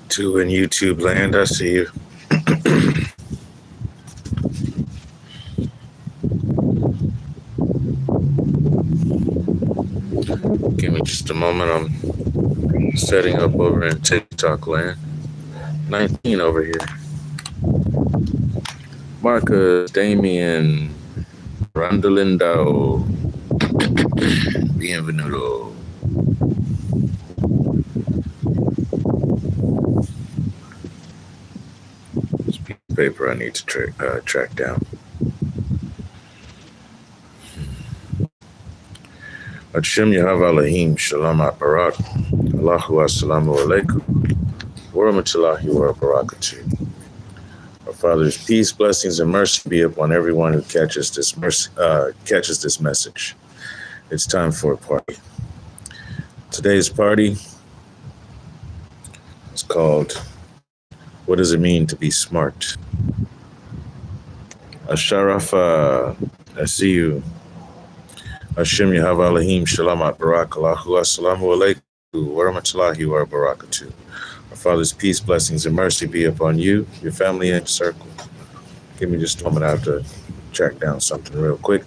Two in YouTube land, I see you. Give me just a moment. I'm setting up over in TikTok land. 19 over here. Marcus, Damien, Randolindo, Bienvenuto. This piece of paper I need to track down. Hashem Yahav Elohim Shalom Barak Allahu Assalamu Alaikum wa rahmatullahi wa barakatuh. Our Father's peace, blessings, and mercy be upon everyone who catches this message. It's time for a party. Today's party is called "What Does It Mean to Be Smart?" Asharafa, I see you. Hashem Yahav Elohim Shalom Barak Allahu Assalamu Alaikum wa rahmatullahi wa barakatuh. Our Father's peace, blessings, and mercy be upon you, your family, and circle. Give me just a moment. I have to track down something real quick.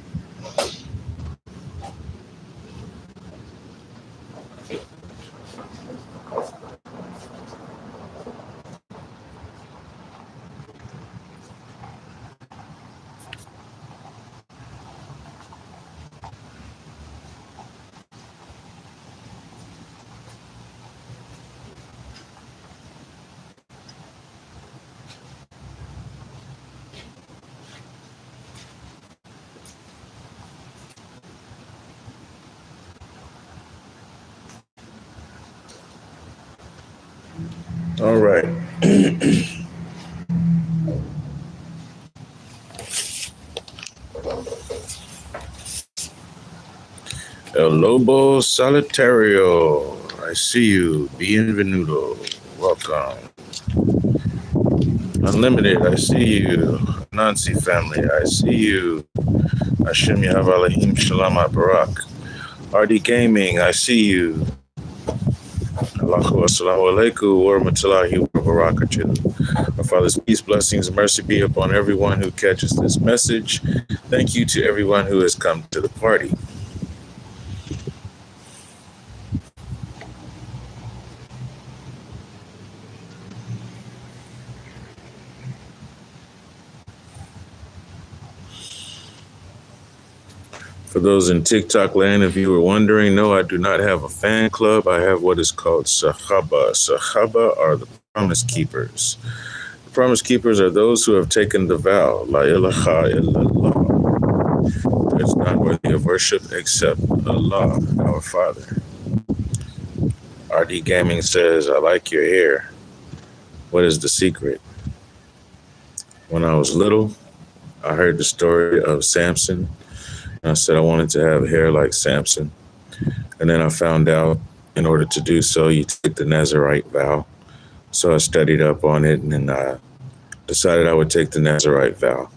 All right. El Lobo Solitario, I see you. Bienvenuto. Welcome. Unlimited, I see you. Nancy family, I see you. Hashem Yahweh Elohim Shalom Barak. RD Gaming, I see you. Allahu Assalamu Alaikum wa Rahmatullahi wa Barakatuh. Our Father's peace, blessings, and mercy be upon everyone who catches this message. Thank you to everyone who has come to the party. For those in TikTok land, if you were wondering, no, I do not have a fan club. I have what is called Sahaba. Sahaba are the promise keepers. The promise keepers are those who have taken the vow, La ilaha illallah. There is none worthy of worship except Allah, our Father. RD Gaming says, I like your hair. What is the secret? When I was little, I heard the story of Samson. I said I wanted to have hair like Samson. And then I found out in order to do so, you take the Nazarite vow. So I studied up on it and then I decided I would take the Nazarite vow.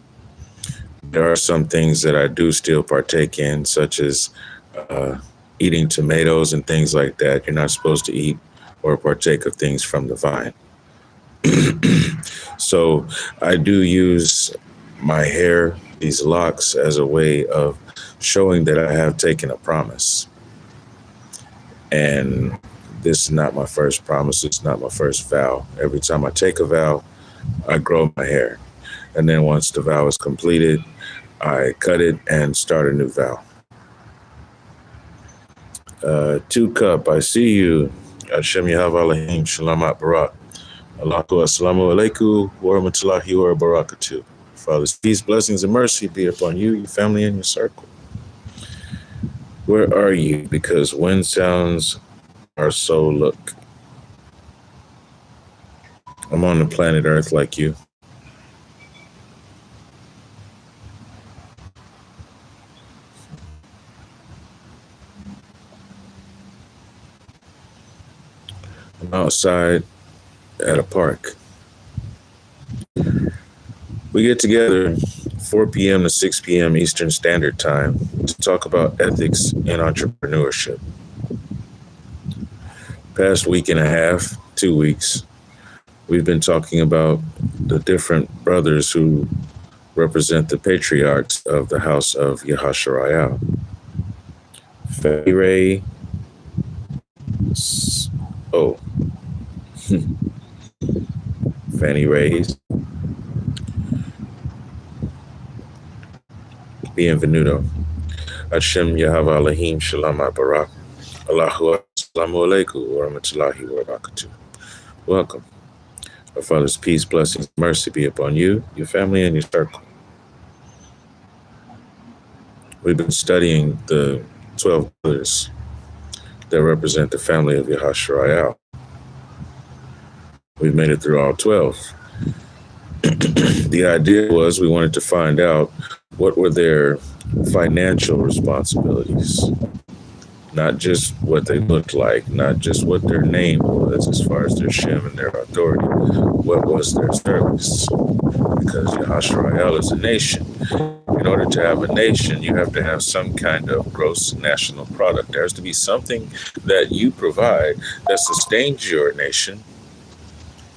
There are some things that I do still partake in, such as eating tomatoes and things like that. You're not supposed to eat or partake of things from the vine. So I do use my hair, these locks, as a way of showing that I have taken a promise. And this is not my first promise. It's not my first vow. Every time I take a vow, I grow my hair. And then once the vow is completed, I cut it and start a new vow. 2 Cup, I see you. Hashem Yahweh Elohim Shalom Barak. Allahu Assalamu Alaikum wa Rahmatullahi wa Barakatuh. Father's peace, blessings, and mercy be upon you, your family, and your circle. Where are you? Because wind sounds are so look. I'm on the planet Earth like you. I'm outside at a park. We get together 4 p.m. to 6 p.m. Eastern Standard Time to talk about ethics and entrepreneurship. Past week and a half, 2 weeks, we've been talking about the different brothers who represent the patriarchs of the house of Yahasharayah. Fanny Ray, Fanny Ray's, Bienvenuto. Hashem Yahweh Elohim Shalom Barak. Allahu Assalamu Alaikum wa Rahmatullahi wa Barakatuh. Welcome. Our Father's peace, blessings, mercy be upon you, your family, and your circle. We've been studying the 12 brothers that represent the family of Yahasharayah. We've made it through all 12. The idea was we wanted to find out what were their financial responsibilities, not just what they looked like, not just what their name was as far as their shem and their authority. What was their service? Because Yahasharayah is a nation. In order to have a nation, you have to have some kind of gross national product. There has to be something that you provide that sustains your nation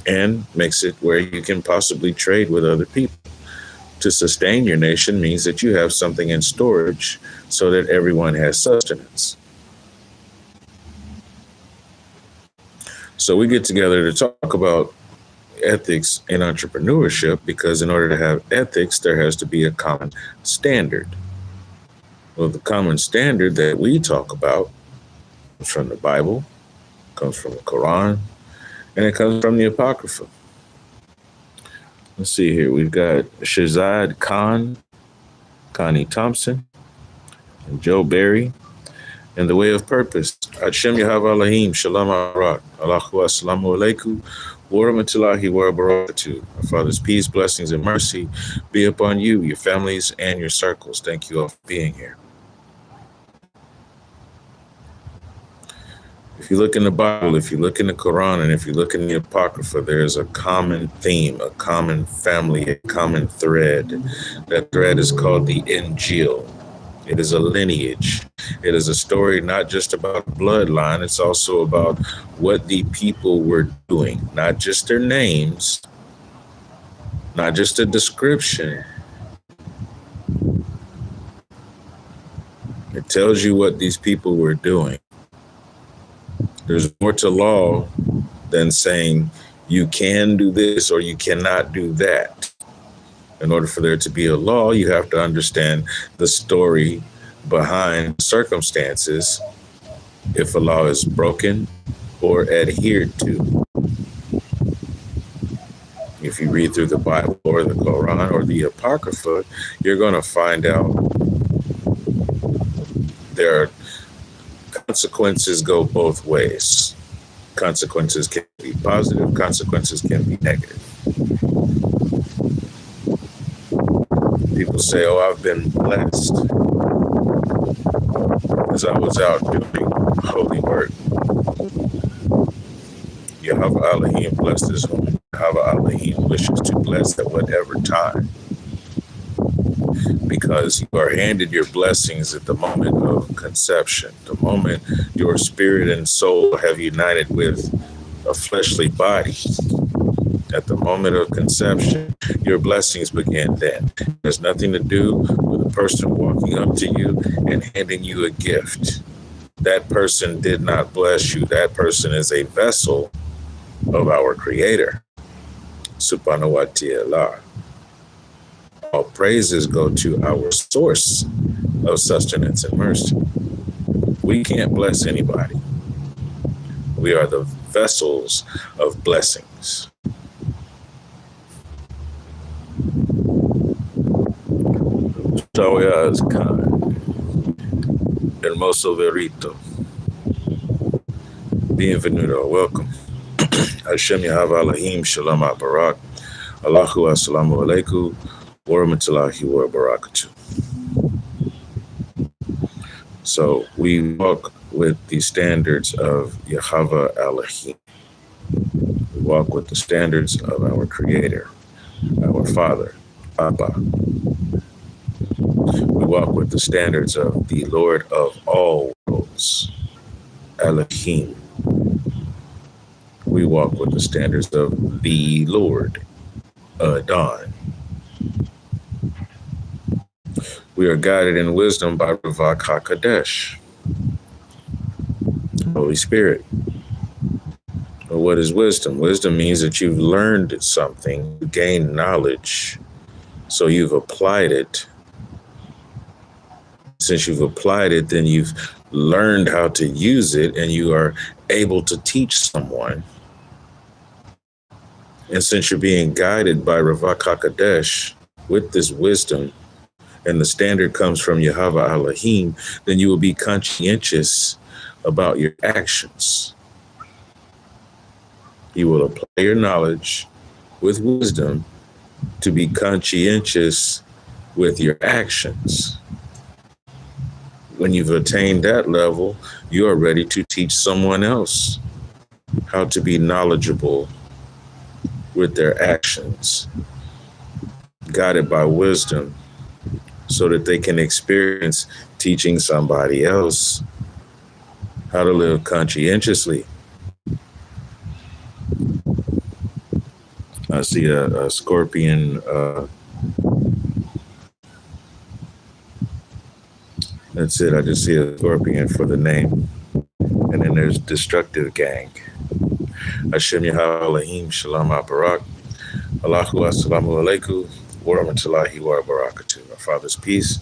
and makes it where you can possibly trade with other people. To sustain your nation means that you have something in storage so that everyone has sustenance. So we get together to talk about ethics and entrepreneurship because in order to have ethics, there has to be a common standard. Well, the common standard that we talk about comes from the Bible, comes from the Quran, and it comes from the Apocrypha. Let's see here. We've got Shazad Khan, Connie Thompson, and Joe Berry, and The Way of Purpose. Hashem Yahweh Elohim Shalom Barak. Allahu Assalamu Alaikum wa Rahmatullahi wa Barakatuh. Our Father's peace, blessings, and mercy be upon you, your families, and your circles. Thank you all for being here. If you look in the Bible, if you look in the Quran, and if you look in the Apocrypha, there's a common theme, a common family, a common thread. That thread is called the Injil. It is a lineage. It is a story not just about bloodline, it's also about what the people were doing, not just their names, not just a description. It tells you what these people were doing. There's more to law than saying you can do this or you cannot do that. In order for there to be a law, you have to understand the story behind circumstances if a law is broken or adhered to. If you read through the Bible or the Quran or the Apocrypha, you're going to find out there are consequences go both ways. Consequences can be positive, consequences can be negative. People say, oh, I've been blessed as I was out doing holy work. Yahweh Elohim blesses whom Yahweh Elohim wishes to bless at whatever time. Because you are handed your blessings at the moment of conception, the moment your spirit and soul have united with a fleshly body. At the moment of conception, your blessings begin then. It has nothing to do with a person walking up to you and handing you a gift. That person did not bless you. That person is a vessel of our Creator, Subhanahu wa ta'ala. All praises go to our source of sustenance and mercy. We can't bless anybody. We are the vessels of blessings. Tawiyaz Khan, Hermoso Verito, Bienvenido, welcome. Hashem Yahweh Elohim, Shalom Barak, Allahu Assalamu Alaikum, wa rahmatullahi wa barakatuh. So we walk with the standards of Yahweh Elohim. We walk with the standards of our Creator, our Father, Abba. We walk with the standards of the Lord of all worlds, Elohim. We walk with the standards of the Lord, Adon. We are guided in wisdom by Ravak HaKadosh, Holy Spirit. Well, what is wisdom? Wisdom means that you've learned something, you gained knowledge, so you've applied it. Since you've applied it, then you've learned how to use it, and you are able to teach someone. And since you're being guided by Ravak HaKadosh with this wisdom, and the standard comes from Yahweh Elohim, then you will be conscientious about your actions. You will apply your knowledge with wisdom to be conscientious with your actions. When you've attained that level, you are ready to teach someone else how to be knowledgeable with their actions, guided by wisdom, so that they can experience teaching somebody else how to live conscientiously. I see a scorpion. That's it. I just see a scorpion for the name. And then there's Destructive Gang. Hashem Yahweh Elohim, Shalom Barak, Allahu Assalamu Alaikum, wa rahmatullahi wa barakatuh. Our Father's peace,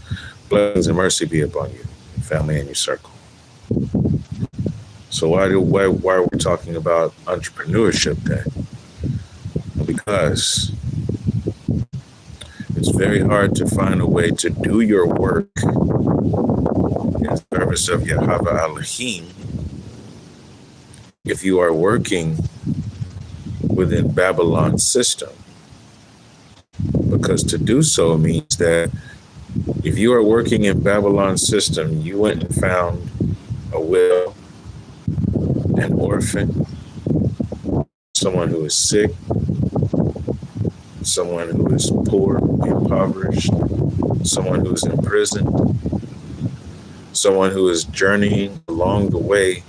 blessings, and mercy be upon you, your family, and your circle. So why are we talking about entrepreneurship then? Because it's very hard to find a way to do your work in service of Yahweh Elohim if you are working within Babylon's system. Because to do so means that if you are working in Babylon's system, you went and found a will, an orphan, someone who is sick, someone who is poor, impoverished, someone who is in prison, someone who is journeying along the way,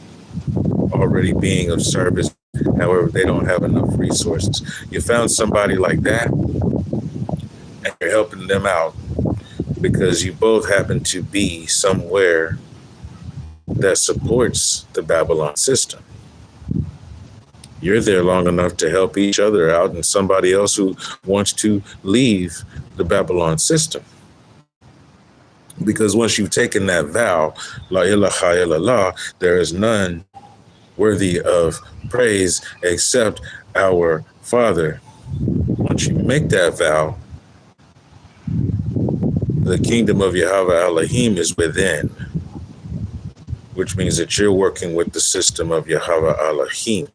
already being of service. However, they don't have enough resources. You found somebody like that, and you're helping them out because you both happen to be somewhere that supports the Babylon system. You're there long enough to help each other out and somebody else who wants to leave the Babylon system. Because once you've taken that vow, La ilaha illallah, there is none worthy of praise except our Father. Once you make that vow, the kingdom of Yahweh Elohim is within, which means that you're working with the system of Yahweh Elohim.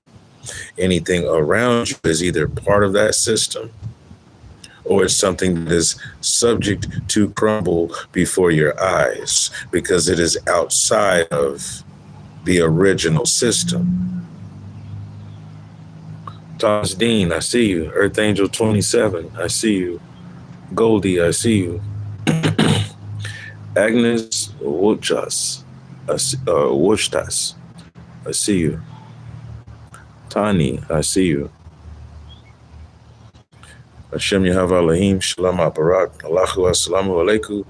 Anything around you is either part of that system or it's something that is subject to crumble before your eyes because it is outside of the original system. Thomas Dean, I see you. Earth Angel 27, I see you. Goldie, I see you. Agnes Wuchtas, I see you. Tani, I see you. Hashem Yahweh Elohim, Shalom Barak, Allahu Assalamu Alaikum,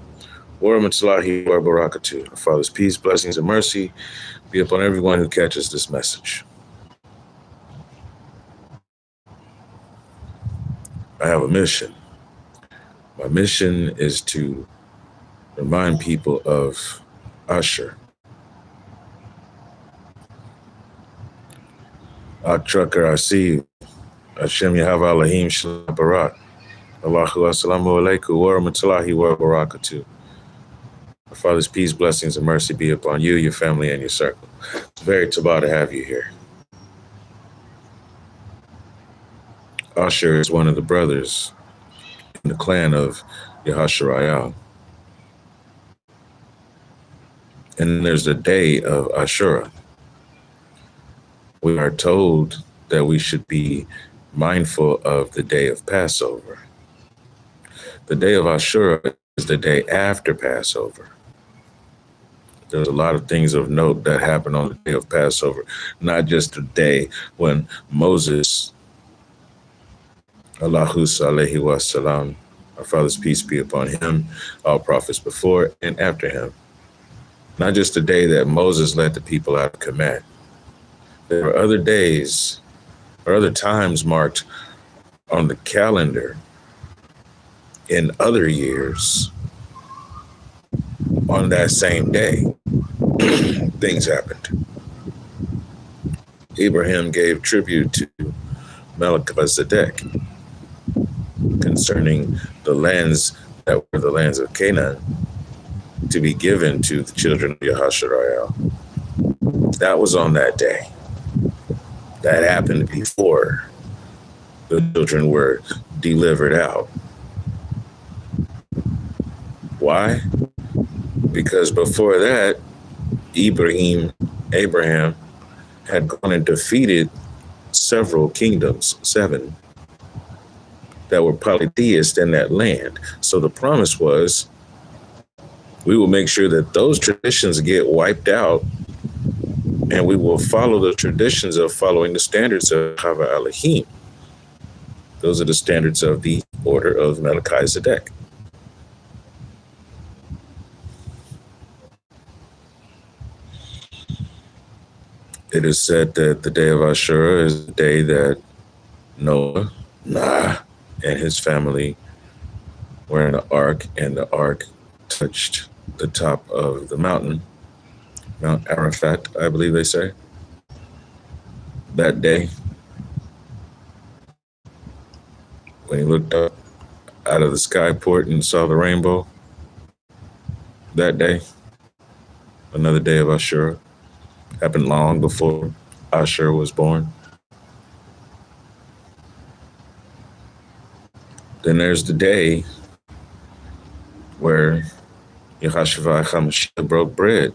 wa rahmatullahi wa barakatuh. Our Father's peace, blessings, and mercy be upon everyone who catches this message. I have a mission. My mission is to remind people of Asher. Trucker, I see you. Hashem Yahweh Elohim Shalom Barak. Allahu Assalamu Alaikum wa rahmatullahi wa barakatuh. Our Father's peace, blessings, and mercy be upon you, your family, and your circle. It's very tabah to have you here. Asher is one of the brothers in the clan of Yahasharayah. And there's the day of Ashura. We are told that we should be mindful of the day of Passover. The day of Ashura is the day after Passover. There's a lot of things of note that happen on the day of Passover, not just the day when Moses, Allahu Sallallahu Wasallam, our Father's peace be upon him, all prophets before and after him. Not just the day that Moses led the people out of command. There are other days or other times marked on the calendar in other years on that same day. Things happened. Abraham gave tribute to Melchizedek concerning the lands that were the lands of Canaan to be given to the children of Yahasharayah. That was on that day. That happened before the children were delivered out. Why? Because before that, Abraham had gone and defeated several kingdoms, 7, that were polytheists in that land. So the promise was, we will make sure that those traditions get wiped out, and we will follow the traditions of following the standards of Yahweh Elohim. Those are the standards of the order of Melchizedek. It is said that the day of Ashura is the day that Noah, and his family were in an ark, and the ark touched the top of the mountain, Mount Arafat, I believe they say. That day, when he looked up out of the skyport and saw the rainbow, that day, another day of Ashura, happened long before Ashur was born. Then there's the day where Yehoshua HaMashiach broke bread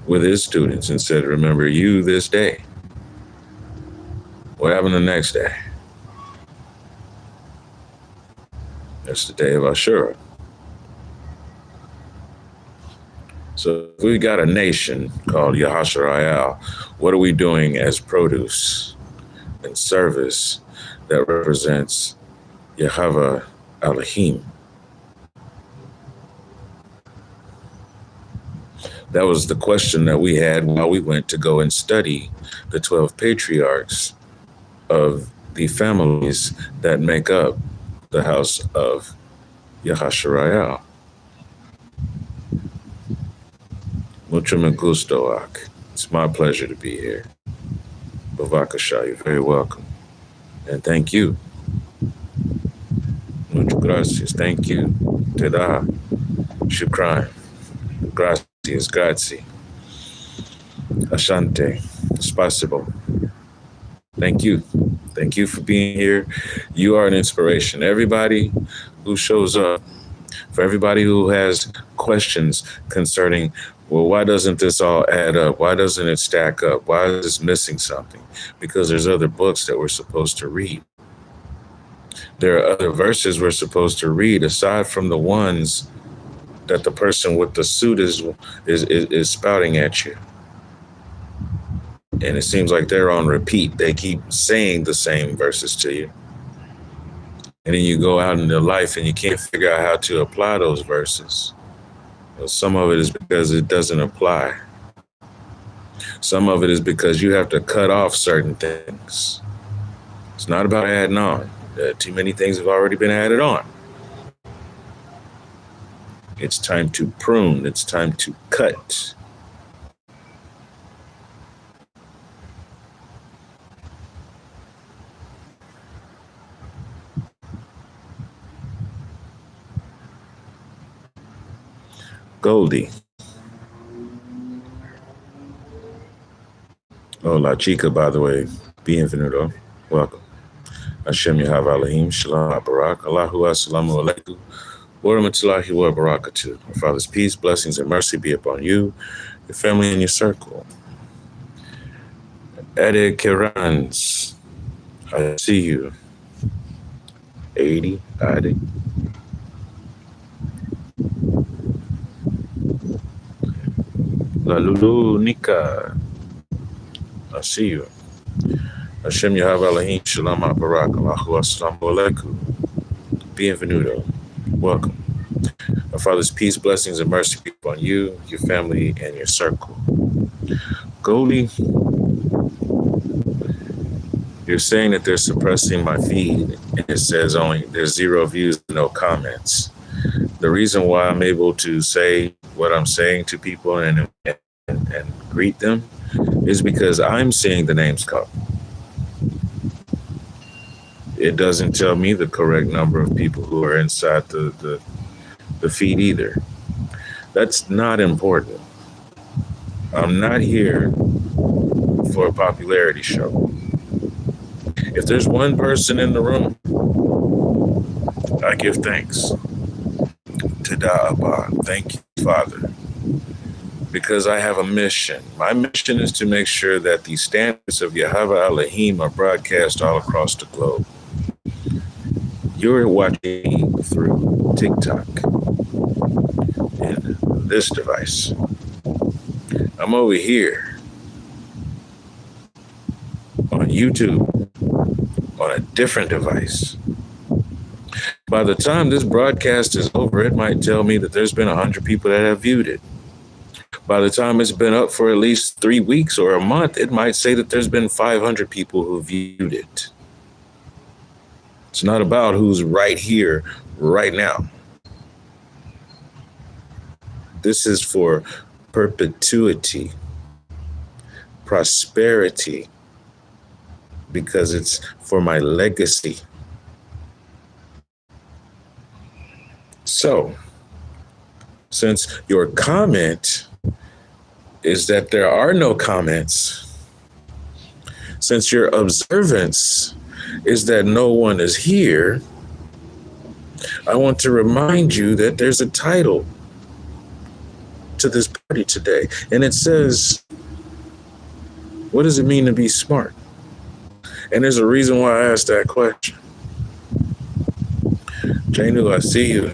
with his students and said, remember you this day. What happened the next day? That's the day of Ashura. So if we got a nation called Yahasharayal, what are we doing as produce and service that represents Yahweh Elohim? That was the question that we had while we went to go and study the 12 patriarchs of the families that make up the house of Yahasharayal. Mucho me gusto, Ak. It's my pleasure to be here. Bavakasha, you're very welcome. And thank you. Muchas gracias. Thank you. Teda. Shukran. Gracias. Grazie. Ashante. Spasibo. Thank you. Thank you for being here. You are an inspiration. Everybody who shows up, for everybody who has questions concerning, well, why doesn't this all add up? Why doesn't it stack up? Why is this missing something? Because there's other books that we're supposed to read. There are other verses we're supposed to read aside from the ones that the person with the suit is spouting at you. And it seems like they're on repeat. They keep saying the same verses to you. And then you go out into life and you can't figure out how to apply those verses. Well, some of it is because it doesn't apply. Some of it is because you have to cut off certain things. It's not about adding on. Too many things have already been added on. It's time to prune. It's time to cut. Goldie. Oh, La Chica, by the way. Bienvenido. Welcome. Hashem Yahweh Elohim. Shalom Barak. Allahu Assalamu Alaikum. Wa rahmatullahi wa barakatuh. Our Father's peace, blessings, and mercy be upon you, your family, and your circle. Ade Kerans. I see you. 80. Ade. La Lulu Nika. I see you. Hashem Yahweh Elohim. Shalom Barak. Allahu Assalamu Alaikum. Bienvenido. Welcome. Our Father's peace, blessings, and mercy be upon you, your family, and your circle. Goldie, you're saying that they're suppressing my feed, and it says only there's 0 views, no comments. The reason why I'm able to say what I'm saying to people and greet them is because I'm seeing the names come. It doesn't tell me the correct number of people who are inside the feed either. That's not important. I'm not here for a popularity show. If there's one person in the room, I give thanks. Tada Abba. Thank you, Father. Because I have a mission. My mission is to make sure that the standards of Yahweh Elohim are broadcast all across the globe. You're watching through TikTok and this device. I'm over here on YouTube on a different device. By the time this broadcast is over, it might tell me that there's been 100 people that have viewed it. By the time it's been up for at least 3 weeks or a month, it might say that there's been 500 people who viewed it. It's not about who's right here, right now. This is for perpetuity, prosperity, because it's for my legacy. So, since your comment is that there are no comments, since your observance is that no one is here, I want to remind you that there's a title. to this party today. And it says, what does it mean to be smart? And there's a reason why I asked that question. Janu, I see you.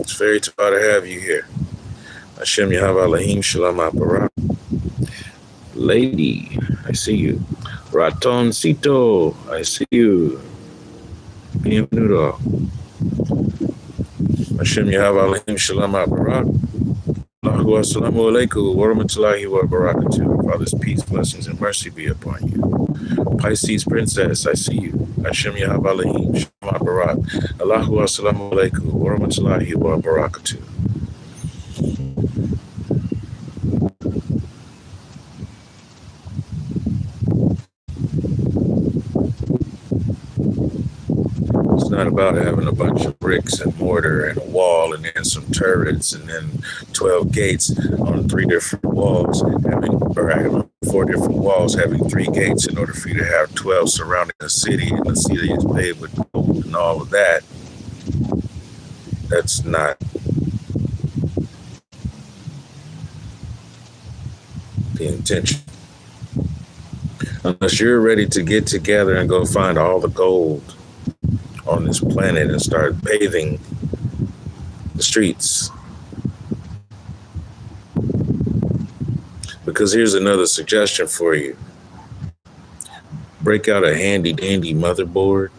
It's very glad to have you here. Hashem Yahweh Elohim Shalom Aparat. Lady, I see you. Ratoncito, I see you. Bienvenido. Hashem Yahweh Elohim Shalom Aparat. Allahu Assalamu Alaikum wa Rahmatullahi wa Barakatuh. Father's peace, blessings, and mercy be upon you. Pisces Princess, I see you. Hashem Yahweh Elohim Shalom Aparat. Allahu Assalamu Alaikum wa Rahmatullahi wa Barakatuh. It's not about having a bunch of bricks and mortar and a wall and then some turrets and then 12 gates on 3 different walls, having 4 different walls, having 3 gates in order for you to have 12 surrounding a city, and the city is paved with gold and all of that. That's not the intention. Unless you're ready to get together and go find all the gold on this planet and start paving the streets. Because here's another suggestion for you. Break out a handy dandy motherboard,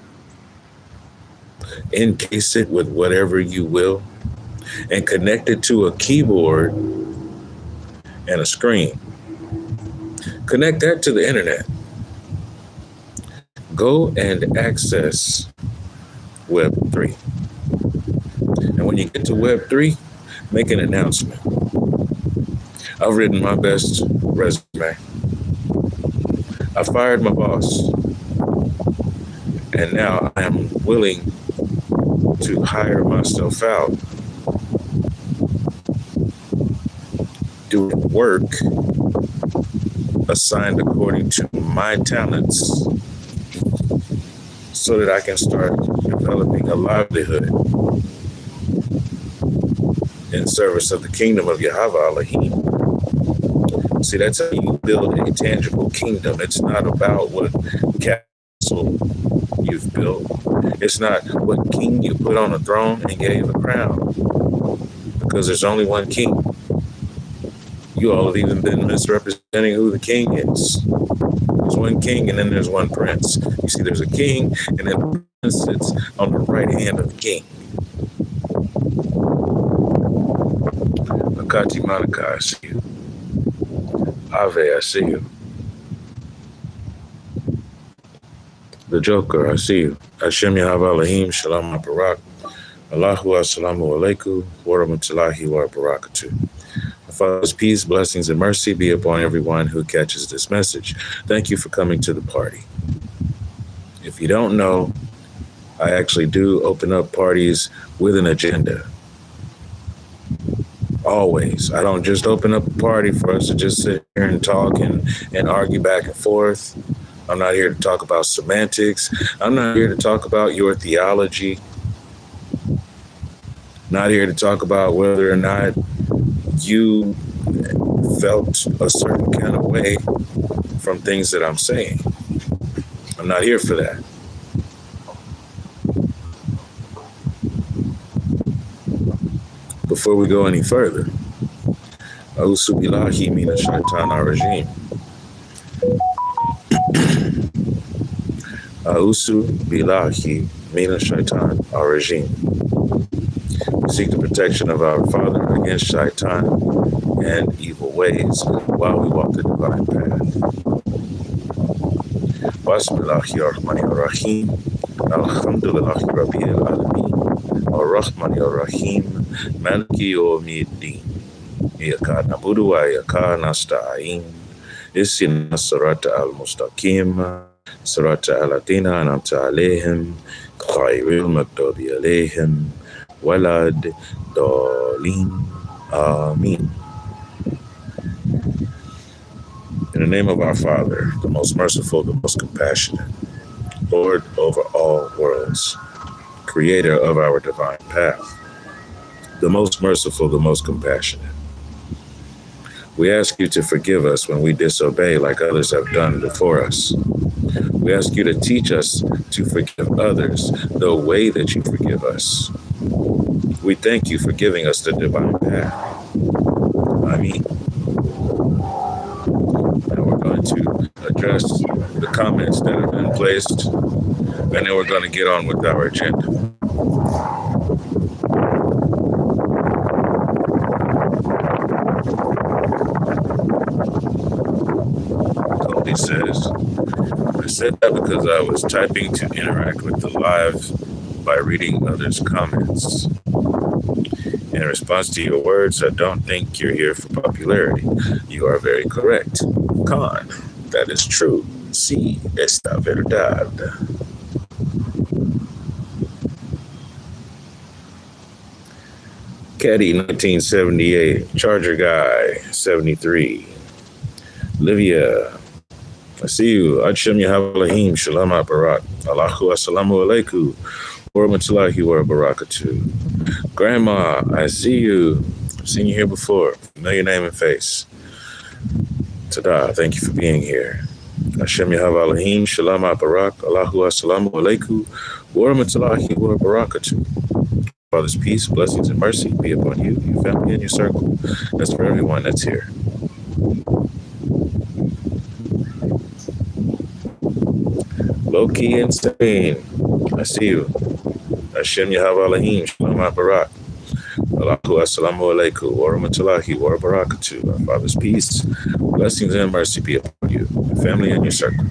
encase it with whatever you will, and connect it to a keyboard and a screen. Connect that to the internet. Go and access Web3. And when you get to Web3, make an announcement. I've written my best resume. I fired my boss. And now I am willing to hire myself out, doing work assigned according to my talents, so that I can start developing a livelihood in service of the kingdom of Yahweh Elohim. See, that's how you build a tangible kingdom. It's not about what castle you've built. It's not what king you put on a throne and gave a crown. Because there's only one king. You all have even been misrepresenting who the king is. There's one king and then there's one prince. You see, there's a king and then the prince sits on the right hand of the king. Akati Monica, I see you. Ave, I see you. The Joker, I see you. Hashem Yahweh Elohim Shalom Aparat. Allahu Assalamu Alaikum wa Rahmatullahi wa Barakatuh. Father's peace, blessings, and mercy be upon everyone who catches this message. Thank you for coming to the party. If you don't know, I actually do open up parties with an agenda. Always. I don't just open up a party for us to just sit here and talk and argue back and forth. I'm not here to talk about semantics. I'm not here to talk about your theology. Not here to talk about whether or not you felt a certain kind of way from things that I'm saying. I'm not here for that. Before we go any further, A'udhu billahi minash shaitanir rajim. A'udhu billahi minash shaitanir rajim. Seek the protection of our Father against shaitan and evil ways while we walk the divine path. Bismillahirrahmanirrahim. Alhamdulillahi Rabbil Alameen. Ar-Rahmanir-Rahim. Maliki Yawmiddin. Iyyaka na'budu wa iyyaka nasta'in. Ihdinas sirata al-mustaqim. Sirata al-ladhina an'amta 'alaihim ghayril maghdubi 'alaihim walad dalin. Amen. In the name of our Father, the most merciful, the most compassionate, Lord over all worlds, creator of our divine path, the most merciful, the most compassionate, We ask you to forgive us when we disobey like others have done before us. We ask you to teach us to forgive others the way that you forgive us. We thank you for giving us the divine path. I mean, now we're going to address the comments that have been placed, and then we're going to get on with our agenda. Cody says, I said that because I was typing to interact with the live by reading others' comments. In response to your words, I don't think you're here for popularity. You are very correct. Khan, that is true. Sí, esta verdad. Caddy 1978, Charger Guy 73, Livia, I see you. Achim Yahavalahim, Shalom Aparat, Allahu Assalamu Alaikum, Warahmatullahi wa Barakatuh. Grandma, I see you. I've seen you here before. Know your name and face. Tada, thank you for being here. Hashem Yahavalahim, Shalom Aparat, Allahu Assalamu Alaikum, Warahmatullahi wa Barakatuh. Father's peace, blessings, and mercy be upon you, your family, and your circle. That's for everyone that's here. Low-key insane. I see you. Hashem Yahavalahim, Shalom Barak. Allahu Assalamu Alaikum, wa rahmatullahi wa barakatuh. Our Father's peace, blessings, and mercy be upon you, your family, and your circle.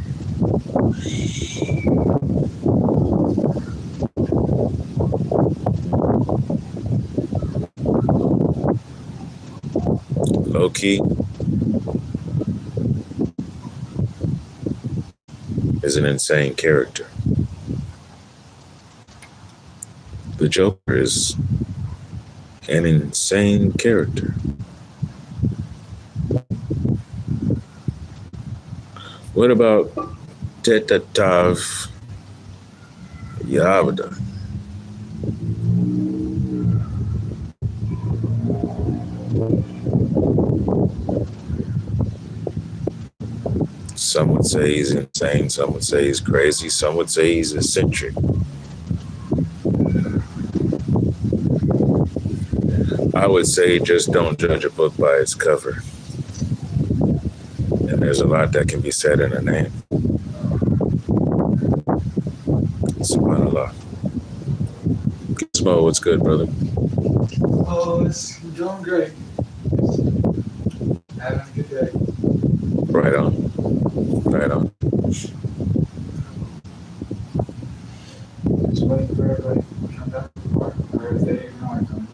Low-key is an insane character. The Joker is an insane character. What about Tetatav Yavada? Some would say he's insane, some would say he's crazy, some would say he's eccentric. I would say just don't judge a book by its cover. And there's a lot that can be said in a name. SubhanAllah. Gizmo, what's good, brother? Oh, it's doing great. Having a good day. Right on. Right on. Just waiting for everybody to come back to work, or if they even want to come.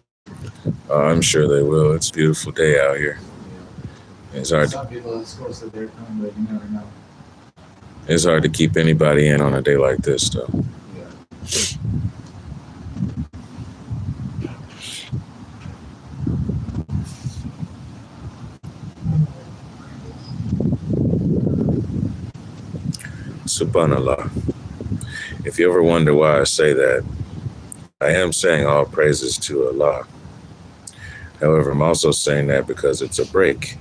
I'm sure they will. It's a beautiful day out here. It's hard. Some people at school said they're coming, but you never know. It's hard to keep anybody in on a day like this, though. Yeah. SubhanAllah. If you ever wonder why I say that, I am saying all praises to Allah. However, I'm also saying that because it's a break.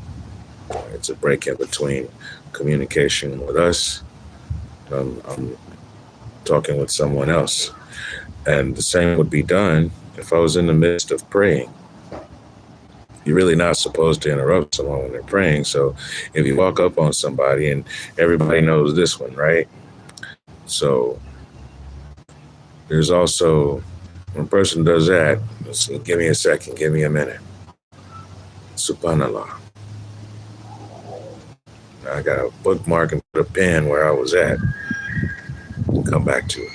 It's a break in between communication with us. I'm talking with someone else. And the same would be done if I was in the midst of praying. You're really not supposed to interrupt someone when they're praying. So if you walk up on somebody, and everybody knows this one, right? So there's also, when a person does that, listen, give me a second, give me a minute. SubhanAllah. I got a bookmark and put a pen where I was at. Come back to it.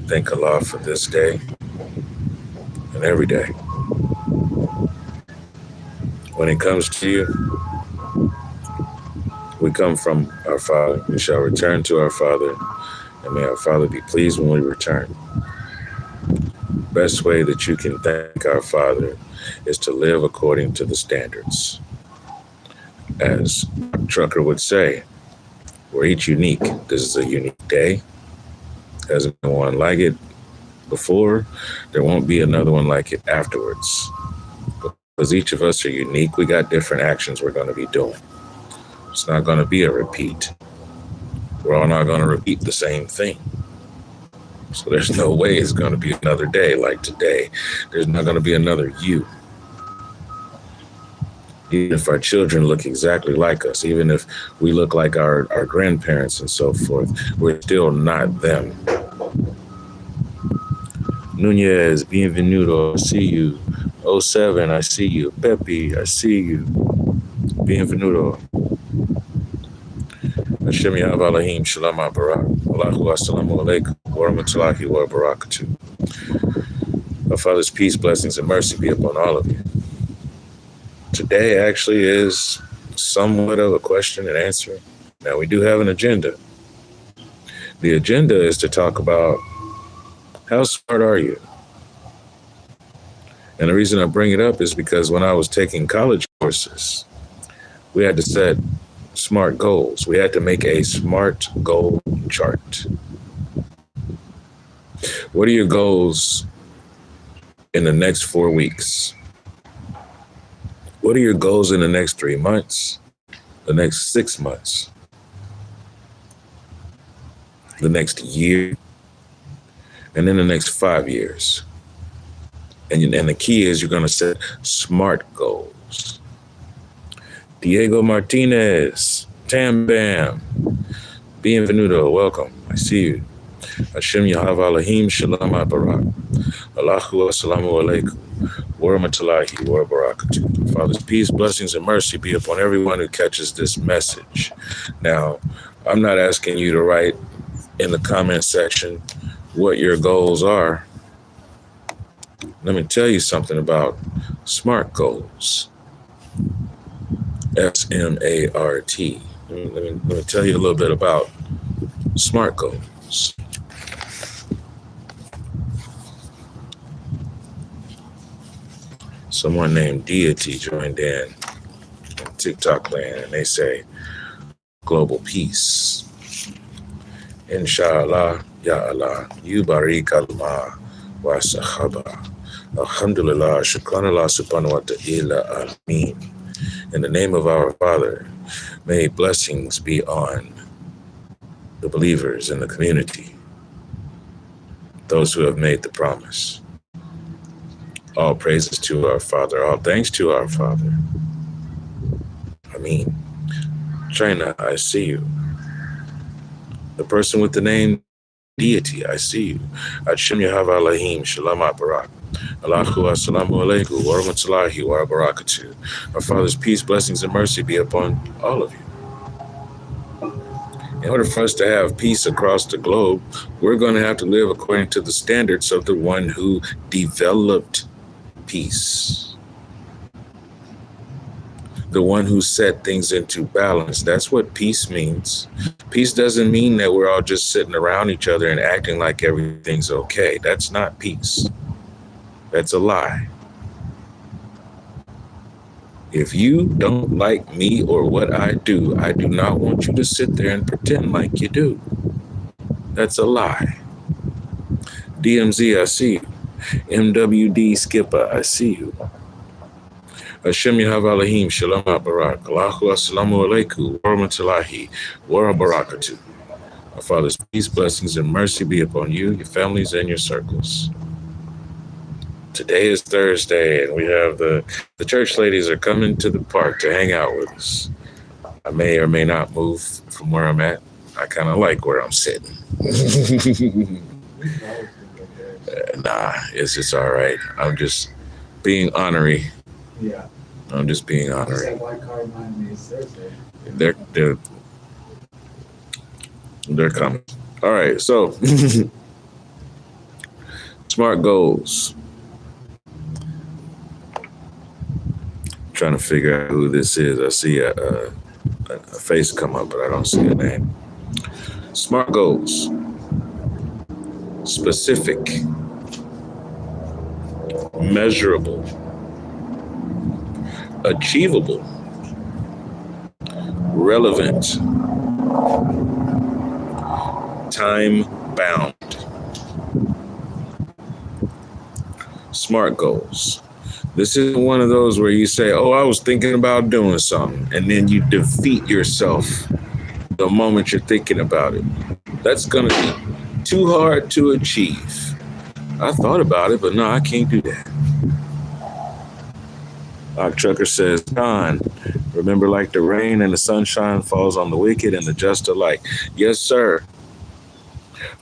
Thank Allah for this day and every day. When it comes to you, we come from our Father. We shall return to our Father, and may our Father be pleased when we return. Best way that you can thank our Father is to live according to the standards. As Trucker would say, We're each unique. This is a unique day. Hasn't been one like it before. There won't be another one like it afterwards. Because each of us are unique, we got different actions we're going to be doing. It's not going to be a repeat. We're all not going to repeat the same thing. So there's no way it's going to be another day like today. There's not going to be another you. Even if our children look exactly like us, even if we look like our grandparents and so forth, we're still not them. Nunez, bienvenido, I see you. 07, I see you. Pepe, I see you. Bienvenido. Hashem Yahav Elohim Shalom Barak. Allahu Assalamu Alaikum. Wa Rahmatullahi wa Barakatuh. Our Father's peace, blessings, and mercy be upon all of you. Today actually is somewhat of a question and answer. Now, we do have an agenda. The agenda is to talk about how smart are you? And the reason I bring it up is because when I was taking college courses, we had to set SMART goals. We had to make a SMART goal chart. What are your goals in the next 4 weeks? What are your goals in the next 3 months? The next 6 months? The next year? And then the next 5 years? And the key is you're going to set SMART goals. Diego Martinez, Tam Bam, bienvenido, welcome. I see you. Hashem Yahav Elohim Shalom Barak. Allahu Assalamu Alaikum. Wa Rahmatullahi wa Barakatuh. Father's peace, blessings, and mercy be upon everyone who catches this message. Now, I'm not asking you to write in the comment section what your goals are. Let me tell you something about SMART goals. SMART. Let me tell you a little bit about SMART goals. Someone named Deity joined in TikTok land, and they say global peace. Inshallah, ya Allah, yubarik Allah wa sahaba. Alhamdulillah, shukranallah subhanahu wa ta'ala, ameen. In the name of our Father, may blessings be on the believers in the community, those who have made the promise. All praises to our Father, all thanks to our Father. Ameen. China, I see you. The person with the name Deity, I see you. Hashem Yahav Elohim Shalom Barak. Allahu Assalamu Alaikum wa Rahmatullahi wa Barakatuh. Our Father's peace, blessings, and mercy be upon all of you. In order for us to have peace across the globe, we're going to have to live according to the standards of the one who developed peace. The one who set things into balance. That's what peace means. Peace doesn't mean that we're all just sitting around each other and acting like everything's okay. That's not peace. That's a lie. If you don't like me or what I do not want you to sit there and pretend like you do. That's a lie. DMZ, I see you. MWD Skipper, I see you. Hashem Yahav Elohim Shalom Barak. Allahu Assalamu Alaikum wa Rahmatullahi wa Barakatuh. Our Father's peace, blessings, and mercy be upon you, your families, and your circles. Today is Thursday, and we have the church ladies are coming to the park to hang out with us. I may or may not move from where I'm at. I kind of like where I'm sitting. Nah, it's just all right. I'm just being honorary. Yeah. I'm just being honorary. They're coming. All right, so SMART goals. Trying to figure out who this is. I see a face come up, but I don't see a name. SMART goals. Specific. Measurable. Achievable. Relevant. Time bound. SMART goals. This is one of those where you say, oh, I was thinking about doing something, and then you defeat yourself the moment you're thinking about it. That's going to be too hard to achieve. I thought about it, but no, I can't do that. Doc Trucker says, John, remember, like the rain and the sunshine falls on the wicked and the just alike. Yes, sir.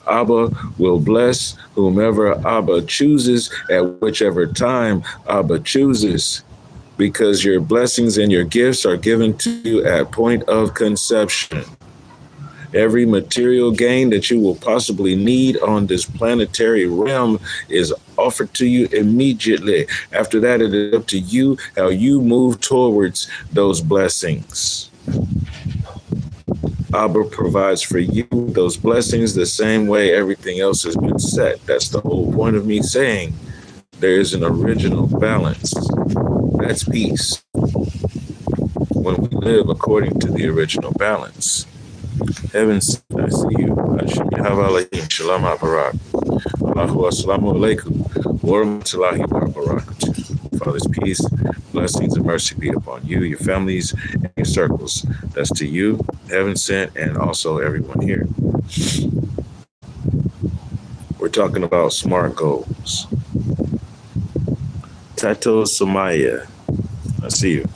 Abba will bless whomever Abba chooses at whichever time Abba chooses, because your blessings and your gifts are given to you at point of conception. Every material gain that you will possibly need on this planetary realm is offered to you immediately. After that, it is up to you how you move towards those blessings. Abba provides for you those blessings the same way everything else has been set. That's the whole point of me saying there is an original balance. That's peace. When we live according to the original balance. Heavens, I see you. Hashem Yahavalahim, Shalom Barak. Allahu Assalamu Alaikum. Wa Rahmatullahi wa Barakatuh. Father's peace, blessings, and mercy be upon you, your families, and your circles. That's to you, heaven sent, and also everyone here. We're talking about SMART goals. Tato Samaya, I see you.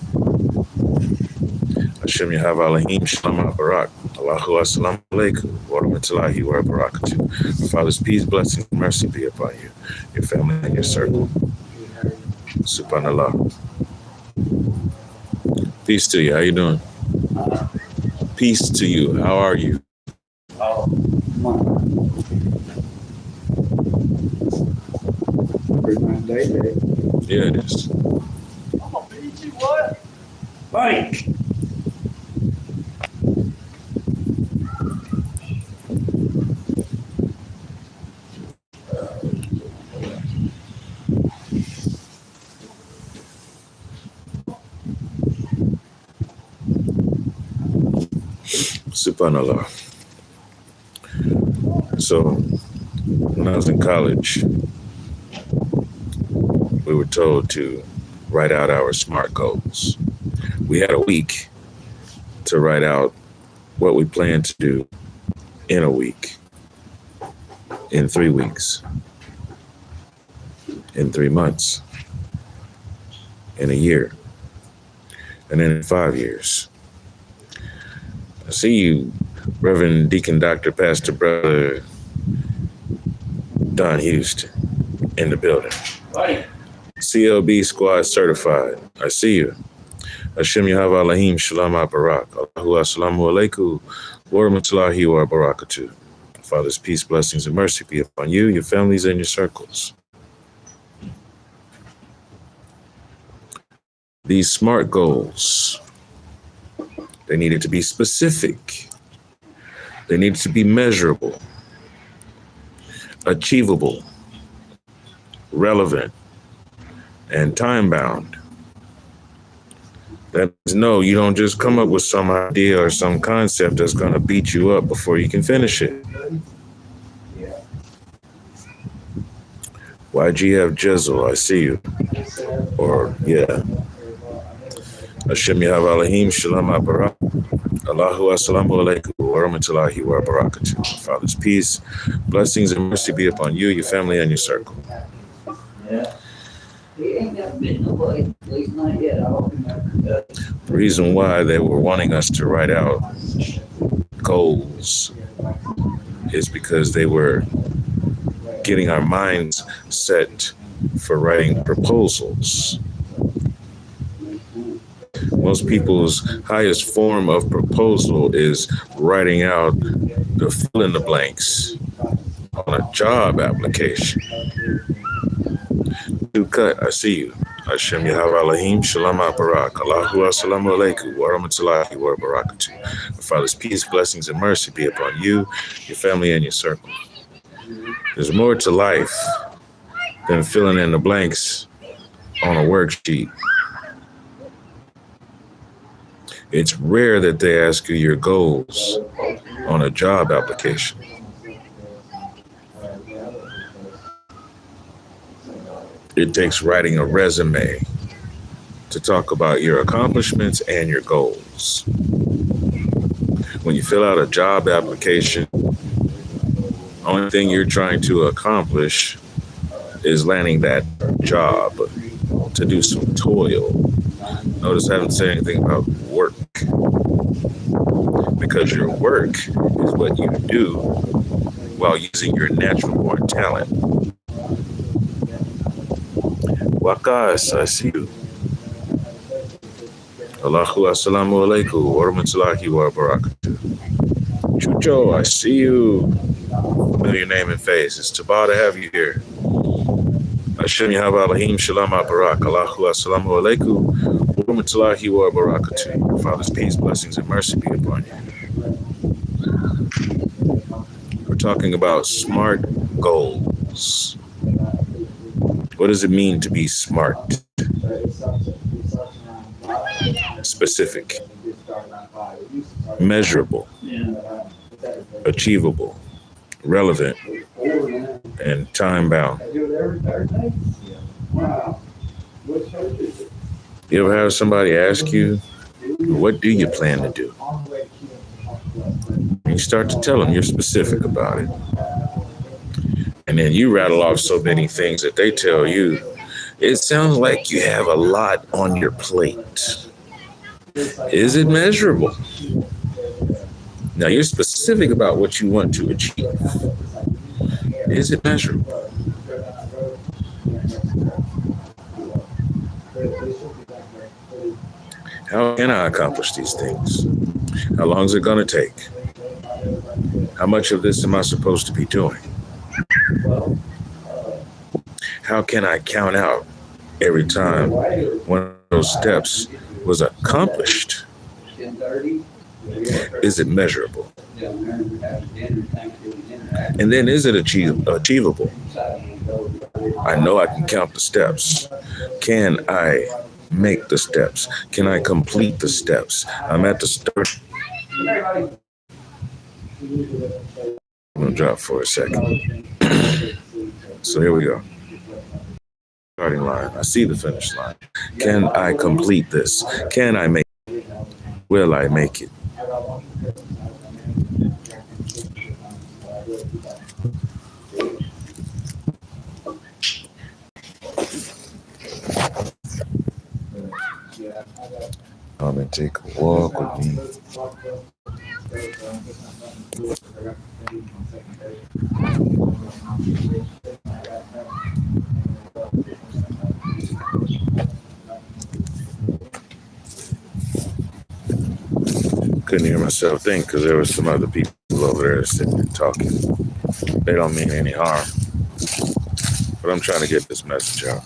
Hashem Yahavalahim, Shalom Barak. Allahu Assalamu Alaikum wa Rahmatullahi wa Barakatuh. Father's peace, blessings, and mercy be upon you, your family, and your circle. Subhanallah. Peace to you. How you doing? Peace to you. How are you? Yeah, it is. I'm gonna beat you, what? Mike. Subhanallah. So, when I was in college, we were told to write out our SMART goals. We had a week to write out what we planned to do in a week, in 3 weeks, in 3 months, in a year, and then in 5 years. I see you, Reverend Deacon Dr. Pastor Brother Don Houston in the building. Right. CLB Squad certified. I see you. Hashem Yahavalahim, Shalom Barak. Allahu Assalamu Alaikum wa Rahmatullahi wa Barakatuh. Father's peace, blessings, and mercy be upon you, your families, and your circles. These SMART goals, they needed to be specific. They needed to be measurable, achievable, relevant, and time-bound. That means, no, you don't just come up with some idea or some concept that's going to beat you up before you can finish it. YGF Jizzle, I see you. Or, yeah. Hashem Yahavalahim, Shalom Barak. Allahu Assalamu Alaikum wa Rahmatullahi wa Barakatuh. Father's peace, blessings, and mercy be upon you, your family, and your circle. Yeah. He ain't never been nobody, at least not yet. I hope he never does. The reason why they were wanting us to write out goals is because they were getting our minds set for writing proposals. Most people's highest form of proposal is writing out the fill in the blanks on a job application. You cut, I see you. Hashem Yahavalahim, Shalom Barak. Allahu Assalamu Alaikum wa Rahmatullahi wa Barakatuh. Father's peace, blessings, and mercy be upon you, your family, and your circle. There's more to life than filling in the blanks on a worksheet. It's rare that they ask you your goals on a job application. It takes writing a resume to talk about your accomplishments and your goals. When you fill out a job application, only thing you're trying to accomplish is landing that job, to do some toil. Notice I haven't said anything about work, because your work is what you do while using your natural born talent. Wakas, I see you. Allahu assalamu alaikum wa rahmatullahi wa barakatuh. Chucho, I see you. Familiar name and face. It's Tabah to have you here. Hashem Yahweh Elohim Shalom Barak. Allahu assalamu alaikum wa rahmatullahi wa barakatuh. Father's peace, blessings, and mercy be upon you. We're talking about SMART goals. What does it mean to be smart? Specific, measurable, achievable, relevant, and time-bound. You ever have somebody ask you, what do you plan to do? And you start to tell them you're specific about it. And then you rattle off so many things that they tell you, it sounds like you have a lot on your plate. Is it measurable? Now you're specific about what you want to achieve. Is it measurable? How can I accomplish these things? How long is it going to take? How much of this am I supposed to be doing? How can I count out every time one of those steps was accomplished? Is it measurable? And then is it achievable? I know I can count the steps. Can I make the steps? Can I complete the steps? I'm at the start. I'm going to drop for a second. So here we go. Starting line. I see the finish line. Can I complete this? Can I make it? Will I make it? Come and take a walk with me. Couldn't hear myself think because there were some other people over there sitting and talking. They don't mean any harm, but I'm trying to get this message out.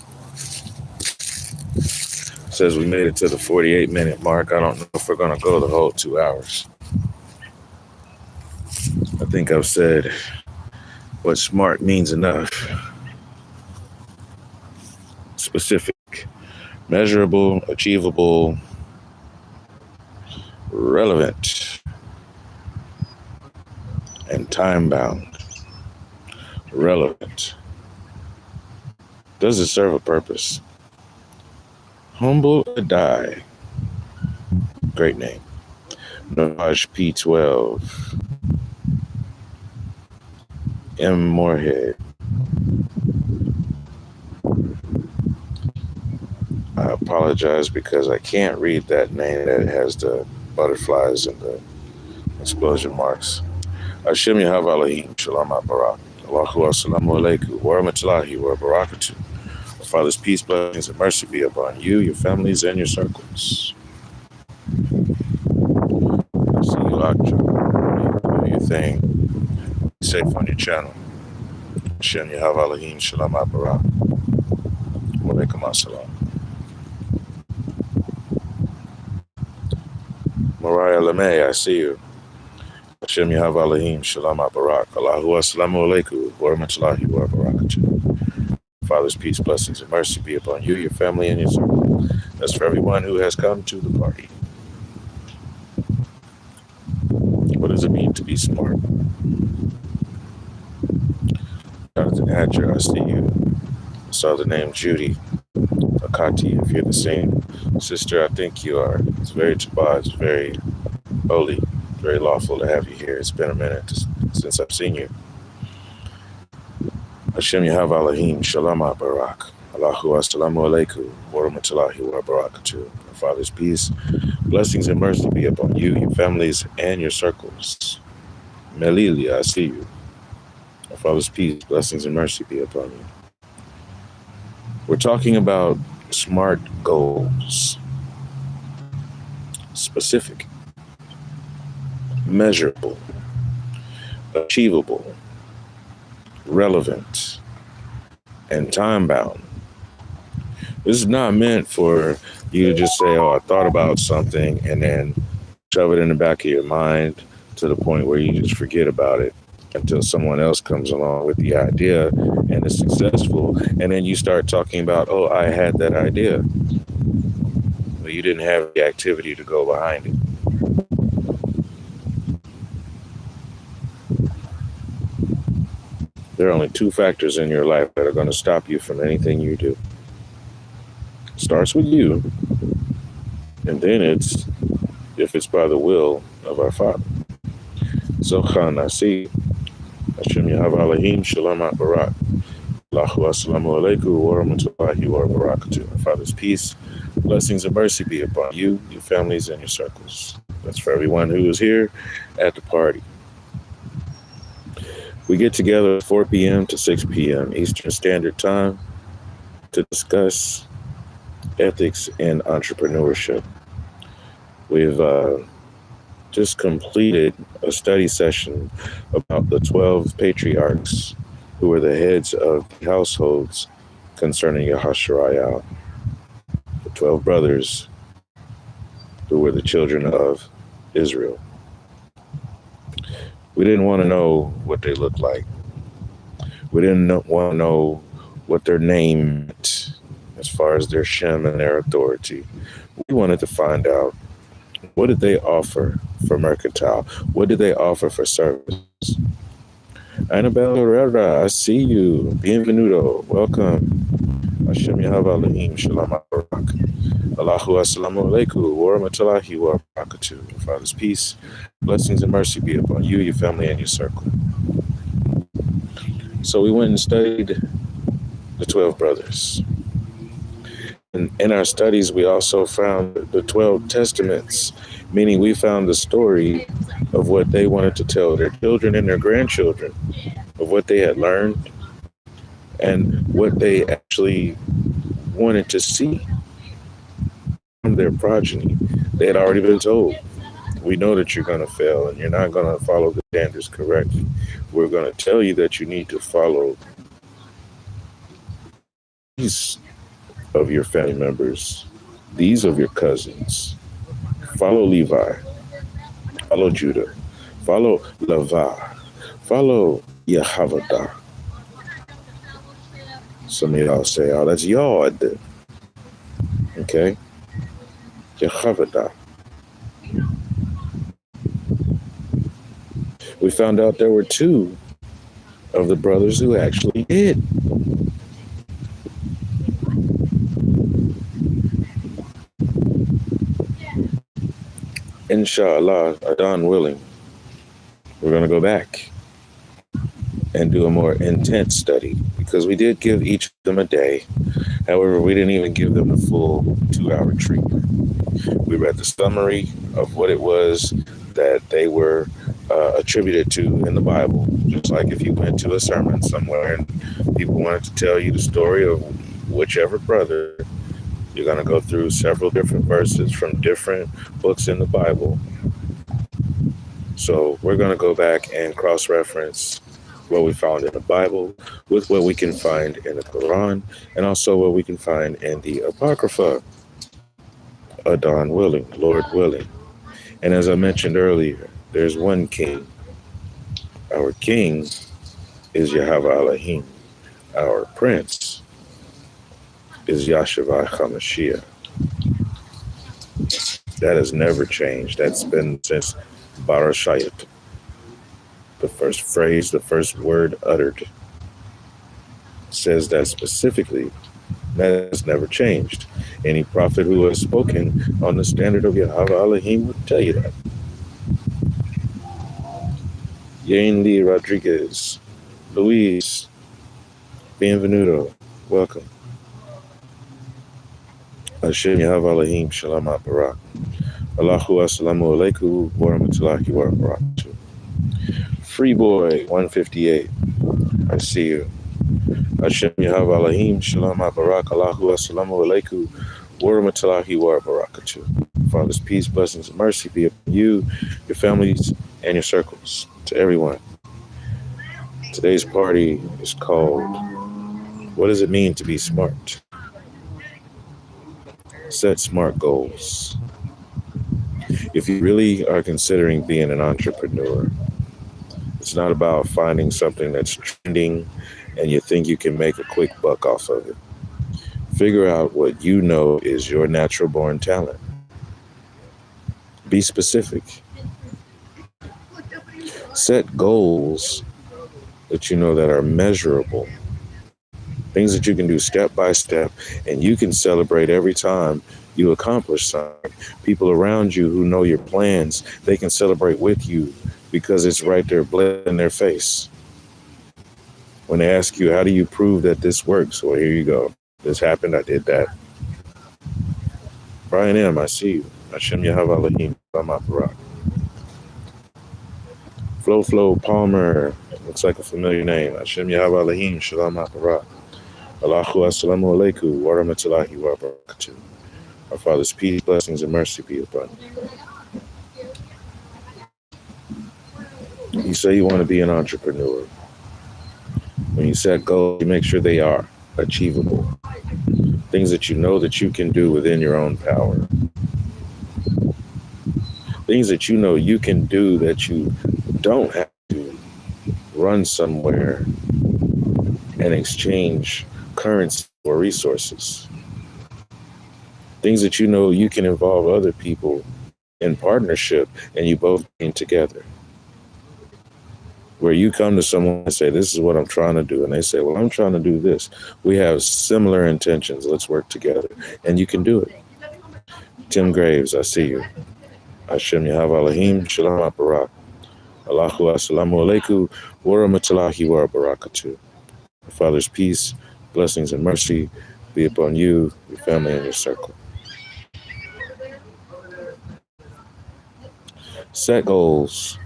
It says we made it to the 48-minute mark. I don't know if we're going to go the whole 2 hours. I think I've said what smart means enough. Specific, measurable, achievable, relevant, and time-bound. Relevant. Does it serve a purpose? Humble Adai. Great name. Naj P12. M. Moorhead. I apologize because I can't read that name that has the butterflies and the explosion marks. Hashem Yahweh Elohim Shalom Barak. Allahu assalamu alaikum wa rahmatullahi wa barakatuh. Father's peace, blessings, and mercy be upon you, your families, and your circles. I see you, Akja. Do your thing. Be safe on your channel. Hashem Yahweh Elohim Shalom Barak. Wa alaikum assalam. Mariah LeMay, I see you. Hashem Yahweh Elohim Shalom Barak. Allahu assalamu alaikum wa rahmatullahi wa barakatuh. Father's peace, blessings, and mercy be upon you, your family, and your circle. That's for everyone who has come to the party. does it mean to be smart? Jonathan Hatcher, I see you. I saw the name Judy. Akati, if you're the same sister, I think you are. It's very Chabad, it's very holy, very lawful to have you here. It's been a minute since I've seen you. Hashem Yahav Alahim, Shalom Barak. Allahu Assalamu Alaikum, wa rahmatullahi wa barakatuh. Our Father's peace, blessings and mercy be upon you, your families, and your circles. Melilia, I see you. Our Father's peace, blessings and mercy be upon you. We're talking about SMART goals. Specific, measurable, achievable, relevant, and time-bound. This is not meant for you to just say, oh, I thought about something, and then shove it in the back of your mind to the point where you just forget about it until someone else comes along with the idea and is successful. And then you start talking about, oh, I had that idea. But you didn't have the activity to go behind it. There are only two factors in your life that are going to stop you from anything you do. It starts with you, and then it's if it's by the will of our Father. So Nasi, Hashem Yahav Alahim, Shalom Barak. Allahu Assalamu Alaikum, wa rahmatullahi wa barakatuh. Our Father's peace, blessings and mercy be upon you, your families, and your circles. That's for everyone who is here at the party. We get together at 4 p.m. to 6 p.m. Eastern Standard Time to discuss ethics and entrepreneurship. We've just completed a study session about the 12 patriarchs who were the heads of households concerning Yahasharayah, the 12 brothers who were the children of Israel. We didn't want to know what they looked like. We didn't want to know what their name meant as far as their shem and their authority. We wanted to find out, what did they offer for mercantile? What did they offer for service? Annabelle Herrera, I see you. Bienvenido. Welcome. Hashem Yahav Alahim. Shalom Barak. Allahu Assalamu Alaikum. Wa rahmatullahi wa barakatuh. Father's peace, blessings and mercy be upon you, your family, and your circle. So we went and studied the 12 brothers. And in our studies, we also found the 12 testaments, meaning we found the story of what they wanted to tell their children and their grandchildren, of what they had learned and what they actually wanted to see from their progeny. They had already been told, we know that you're going to fail and you're not going to follow the standards correctly. We're going to tell you that you need to follow these of your family members, these of your cousins. Follow Levi, follow Judah, follow Levi, follow Yehovadah. Some of y'all say, oh, that's Yod. Okay? Yehovadah. We found out there were two of the brothers who actually did. Inshallah, Adon willing, we're going to go back and do a more intense study, because we did give each of them a day. However, we didn't even give them the full 2-hour treatment. We read the summary of what it was that they were attributed to in the Bible. Just like if you went to a sermon somewhere and people wanted to tell you the story of whichever brother, you're going to go through several different verses from different books in the Bible. So we're going to go back and cross-reference what we found in the Bible with what we can find in the Quran, and also what we can find in the Apocrypha, Adon willing, Lord willing. And as I mentioned earlier, there's one king. Our king is Yahweh Elohim. Our prince is Yahshua HaMashiach. That has never changed. That's been since Barashayat, The first phrase, the first word uttered says that specifically. That has never changed. Any prophet who has spoken on the standard of Yahweh Elohim would tell you that. Yandy Rodriguez, Luis, bienvenido, welcome. Hashem Yahweh Elohim, Shalom Barak. Allahu Assalamu Alaikum, wa rahmatullahi wa barakatuh. Free Boy 158, I see you. Hashem Yahweh Elohim, Shalom Barak. Allahu Assalamu Alaikum, wa rahmatullahi wa barakatuh. Father's peace, blessings, and mercy be upon you, your families, and your circles. To everyone. Today's party is called, What Does It Mean to Be Smart? Set smart goals. If you really are considering being an entrepreneur, it's not about finding something that's trending and you think you can make a quick buck off of it. Figure out what you know is your natural born talent. Be specific. Set goals that you know that are measurable. Things that you can do step by step, and you can celebrate every time you accomplish something. People around you who know your plans, they can celebrate with you because it's right there bled in their face. When they ask you, how do you prove that this works? Well, here you go. This happened, I did that. Brian M., I see you. Hashem Yahweh Elohim, Shalom Barak. Flo Palmer, looks like a familiar name. Hashem Yahweh Elohim, Shalom Barak. Allahu Assalamu Alaikum, wa rahmatullahi wa barakatuh. Our Father's peace, blessings, and mercy be upon you. You say you want to be an entrepreneur. When you set goals, you make sure they are achievable. Things that you know that you can do within your own power. Things that you know you can do that you don't have to run somewhere and exchange currency or resources. Things that you know you can involve other people in partnership and you both came together. Where you come to someone and say, this is what I'm trying to do. And they say, well, I'm trying to do this. We have similar intentions. Let's work together. And you can do it. Tim Graves, I see you. Hashem Yahweh Elohim, Shalom Barak. Allahu Assalamu Alaikum, wa rahmatullahi wa barakatuh. Father's peace, blessings, and mercy be upon you, your family, and your circle. Set goals.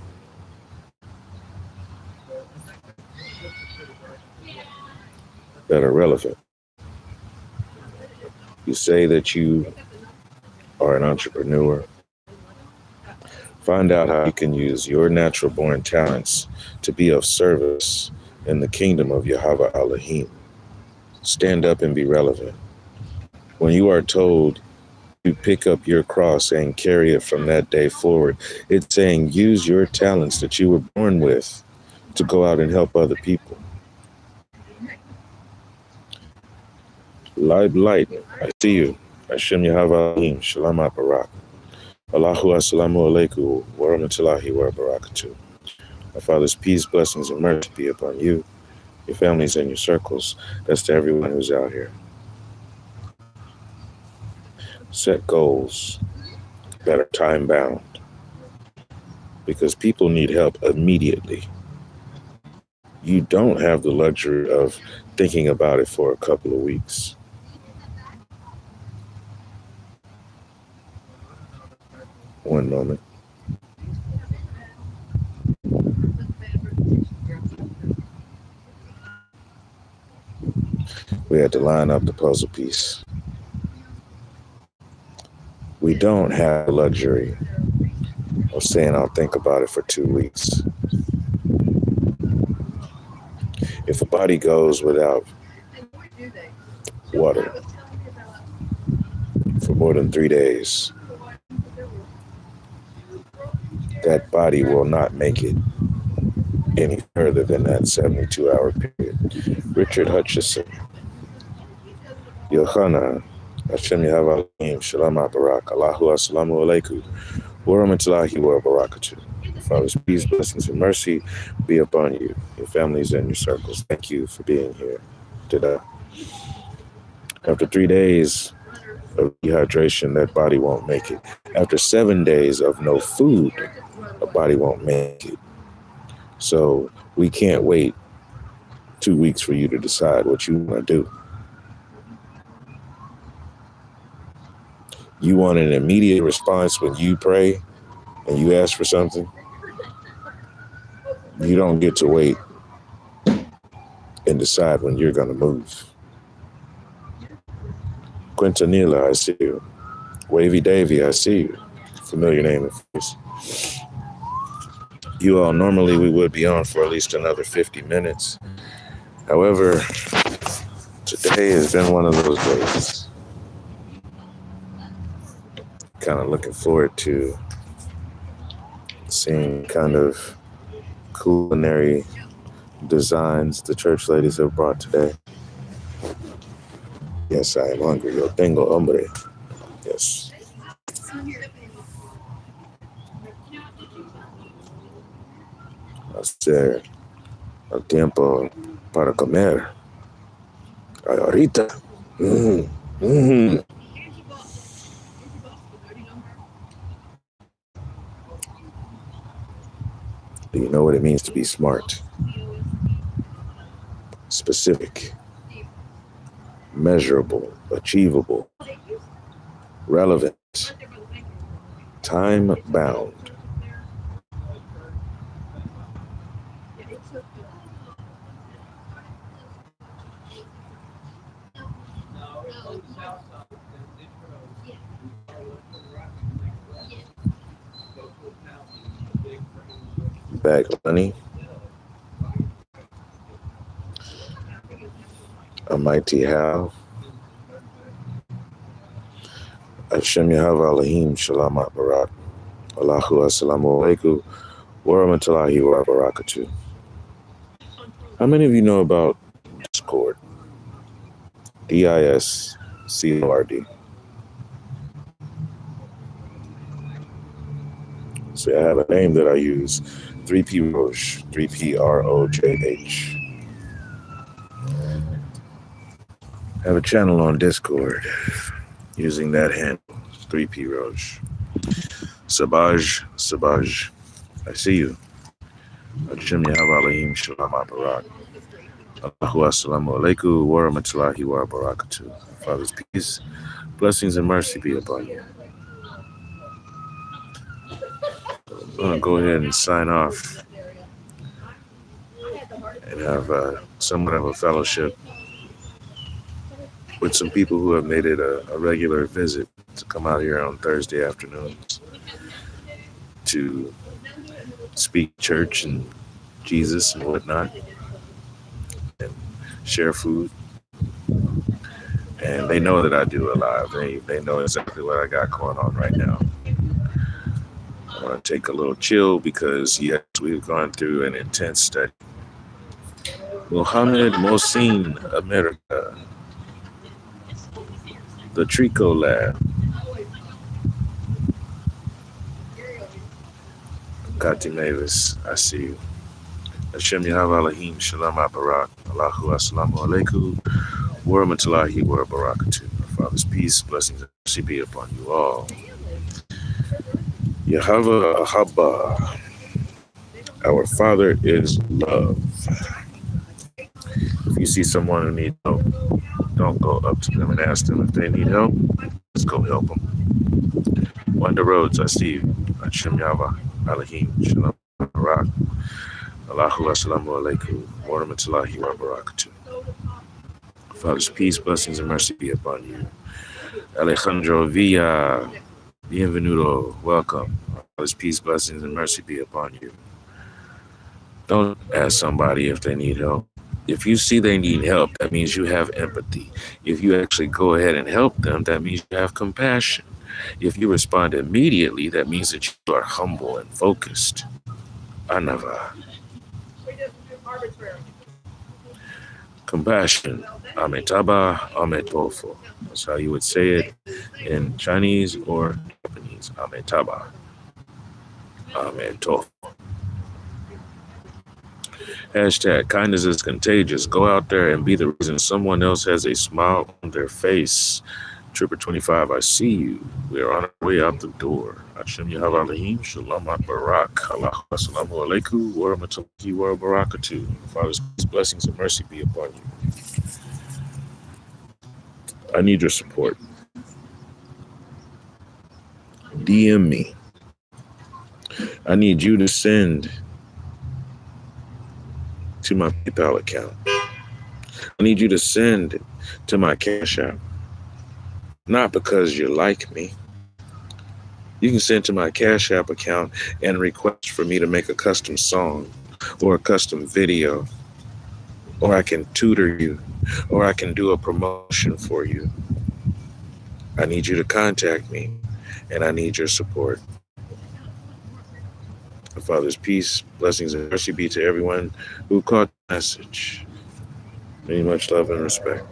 That are relevant. You say that you are an entrepreneur. Find out how you can use your natural born talents to be of service in the kingdom of Yahweh Elohim. Stand up and be relevant. When you are told to pick up your cross and carry it from that day forward, it's saying use your talents that you were born with to go out and help other people. Light, I see you. Hashem Yahweh Elohim, Shalom Barak. Allahu Assalamu Alaikum, wa rahmatullahi wa barakatuh. Our Father's peace, blessings, and mercy be upon you, your families, and your circles. That's to everyone who's out here. Set goals that are time-bound because people need help immediately. You don't have the luxury of thinking about it for a couple of weeks. One moment. We had to line up the puzzle piece. We don't have the luxury of saying I'll think about it for 2 weeks. If a body goes without water for more than 3 days, that body will not make it any further than that 72-hour period. Richard Hutchison, Yohana, Hashem Yahweh Elohim, Shalom Barak, Allahu Assalamu Alaikum, Wa rahmatullahi wa barakatuh. Father's peace, blessings, and mercy be upon you, your families, and your circles. Thank you for being here today. After 3 days of dehydration, that body won't make it. After 7 days of no food, a body won't make it. So we can't wait 2 weeks for you to decide what you want to do. You want an immediate response when you pray and you ask for something. You don't get to wait and decide when you're going to move. Quintanilla, I see you. Wavy Davy, I see you. Familiar name and face. You all, normally we would be on for at least another 50 minutes. However, today has been one of those days. Kind of looking forward to seeing kind of culinary designs the church ladies have brought today. Yes, I am hungry. Yo tengo hambre. Yes. Hacer el tiempo para comer. Ay, ahorita. Do you know what it means to be smart? Specific, measurable, achievable, relevant, time bound. Bag of money. A mighty how. Hashem Yahweh Elohim Shalom Barak. Allahu Assalamu Alaikum wa rahmatullahi wa barakatuh. How many of you know about Discord? DISCORD. So I have a name that I use, 3P Roche, 3PROJH. I have a channel on Discord using that handle, 3P Roche. Sabaj, I see you. Hashem Yahweh Elohim Shalom Barak. Allahu Assalamu Alaikum wa rahmatullahi wa barakatuh. Father's peace, blessings, and mercy be upon you. I'm going to go ahead and sign off and have somewhat of a fellowship with some people who have made it a regular visit to come out here on Thursday afternoons to speak church and Jesus and whatnot and share food. And they know that I do a lot. They know exactly what I got going on right now. I want to take a little chill because, yes, we've gone through an intense study. Mohammed Mohsin America, the Trico Lab. Kati Mavis, I see you. Hashem Yahweh Elohim Shalom Barak. Allahu Assalamu Alaikum wa rahmatullahi wa barakatuh. Our Father's peace, blessings, and mercy be upon you all. Yahweh Ahaba, our Father is love. If you see someone who needs help, don't go up to them and ask them if they need help. Let's go help them. Wonder Roads, I see you. Hashem Yahweh Elohim Shalom Barak. Allahu Assalamu Alaikum wa rahmatullahi wa barakatuh. Father's peace, blessings, and mercy be upon you. Alejandro Villa, bienvenido, welcome. Father's peace, blessings, and mercy be upon you. Don't ask somebody if they need help. If you see they need help, that means you have empathy. If you actually go ahead and help them, that means you have compassion. If you respond immediately, that means that you are humble and focused. Anava. Compassion. Ametaba, ametofo. That's how you would say it in Chinese or Japanese. Ametaba. Amen. Tov. Hashtag kindness is contagious. Go out there and be the reason someone else has a smile on their face. Trooper 25, I see you. We are on our way out the door. Hashem Yahweh Elohim, Shalom Barak, Allah, Assalamu Alaikum, Wa Rahmatullahi Wa Barakatuh. Father's peace, blessings, and mercy be upon you. I need your support. DM me. I need you to send to my PayPal account. I need you to send to my Cash App. Not because you like me. You can send to my Cash App account and request for me to make a custom song or a custom video, or I can tutor you, or I can do a promotion for you. I need you to contact me, and I need your support. The Father's peace, blessings, and mercy be to everyone who caught the message. Very much love and respect.